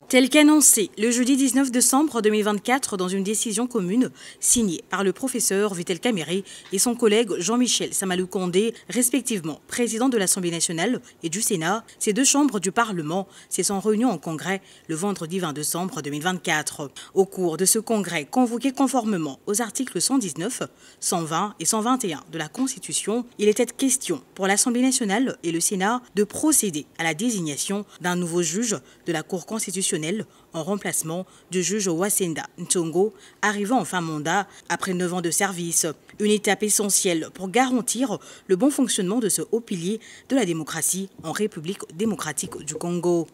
Tel qu'annoncé le jeudi 19 décembre 2024 dans une décision commune signée par le professeur Vitel Kamerhe et son collègue Jean-Michel Samalou Condé, respectivement président de l'Assemblée nationale et du Sénat, ces deux chambres du Parlement se sont réunies en congrès le vendredi 20 décembre 2024. Au cours de ce congrès convoqué conformément aux articles 119, 120 et 121 de la Constitution, il était question pour l'Assemblée nationale et le Sénat de procéder à la désignation d'un nouveau juge de la Cour constitutionnelle en remplacement du juge Wasenda Ntongo, arrivant en fin mandat après 9 ans de service. Une étape essentielle pour garantir le bon fonctionnement de ce haut pilier de la démocratie en République démocratique du Congo.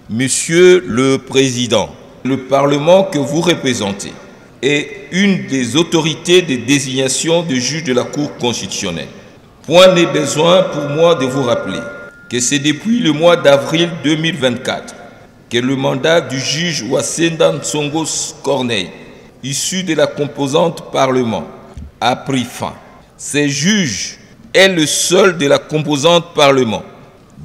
Monsieur le Président, le Parlement que vous représentez est une des autorités de désignation de juges de la Cour constitutionnelle. Point n'est besoin pour moi de vous rappeler que c'est depuis le mois d'avril 2024 que le mandat du juge Wasenda Ntongo Corneille, issu de la composante Parlement, a pris fin. Ce juge est le seul de la composante Parlement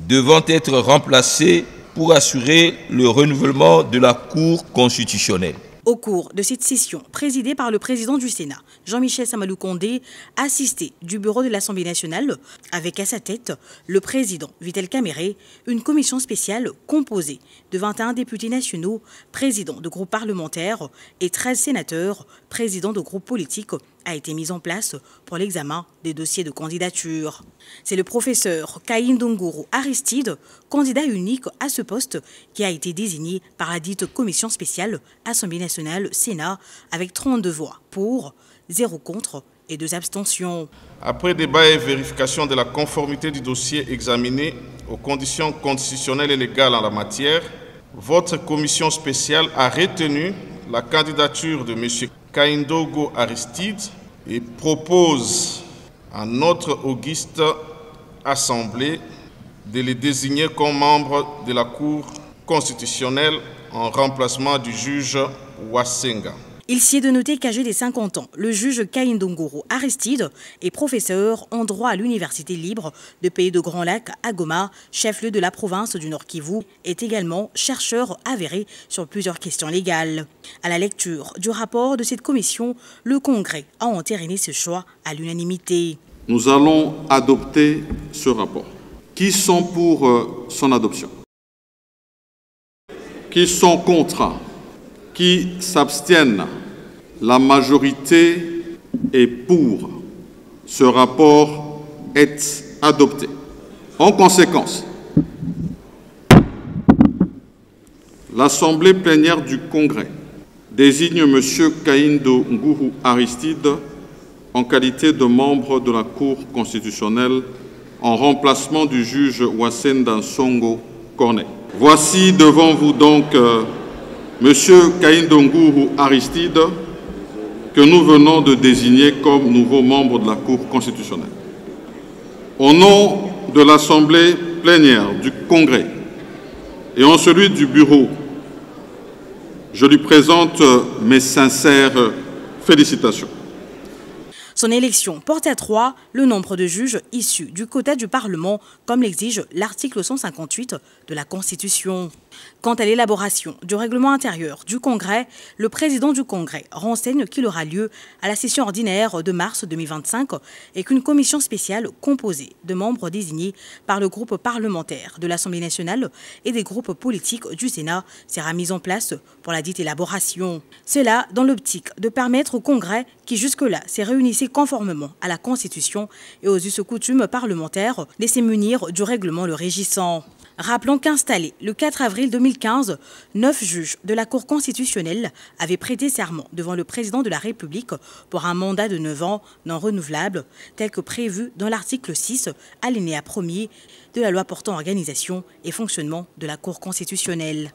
devant être remplacé pour assurer le renouvellement de la Cour constitutionnelle. Au cours de cette session, présidée par le président du Sénat, Jean-Michel Samalou Condé, assisté du bureau de l'Assemblée nationale, avec à sa tête le président Vitel Kamerhe, une commission spéciale composée de 21 députés nationaux, présidents de groupes parlementaires et 13 sénateurs, présidents de groupes politiques, a été mise en place pour l'examen des dossiers de candidature. C'est le professeur Kaïndonguru Aristide, candidat unique à ce poste, qui a été désigné par la dite commission spéciale Assemblée nationale Sénat avec 32 voix pour, 0 contre et 2 abstentions. Après débat et vérification de la conformité du dossier examiné aux conditions constitutionnelles et légales en la matière, votre commission spéciale a retenu la candidature de M. Kaïndonguru Aristide et propose à notre auguste Assemblée de les désigner comme membres de la Cour constitutionnelle en remplacement du juge Wasenda. Il s'y est de noter qu'âgé des 50 ans, le juge Kaïndonguru Aristide est professeur en droit à l'Université libre de Pays de Grand Lac à Goma, chef-lieu de la province du Nord Kivu, est également chercheur avéré sur plusieurs questions légales. À la lecture du rapport de cette commission, le Congrès a entériné ce choix à l'unanimité. Nous allons adopter ce rapport. Qui sont pour son adoption? Qui sont contre? Qui s'abstiennent? La majorité est pour. Ce rapport est adopté. En conséquence, l'Assemblée plénière du Congrès désigne M. Kaïndonguru Aristide en qualité de membre de la Cour constitutionnelle en remplacement du juge Wasenda Ntongo Corneille. Voici devant vous donc M. Kaïndonguru Aristide, que nous venons de désigner comme nouveau membre de la Cour constitutionnelle. Au nom de l'Assemblée plénière du Congrès et en celui du Bureau, je lui présente mes sincères félicitations. Son élection porte à 3 le nombre de juges issus du quota du Parlement, comme l'exige l'article 158 de la Constitution. Quant à l'élaboration du règlement intérieur du Congrès, le président du Congrès renseigne qu'il aura lieu à la session ordinaire de mars 2025 et qu'une commission spéciale composée de membres désignés par le groupe parlementaire de l'Assemblée nationale et des groupes politiques du Sénat sera mise en place pour la dite élaboration. Cela dans l'optique de permettre au Congrès, qui jusque-là s'est réunissé conformément à la Constitution et aux us et coutumes parlementaires, de se munir du règlement le régissant. Rappelons qu'installé le 4 avril 2015, 9 juges de la Cour constitutionnelle avaient prêté serment devant le président de la République pour un mandat de 9 ans non renouvelable, tel que prévu dans l'article 6, alinéa 1er de la loi portant organisation et fonctionnement de la Cour constitutionnelle.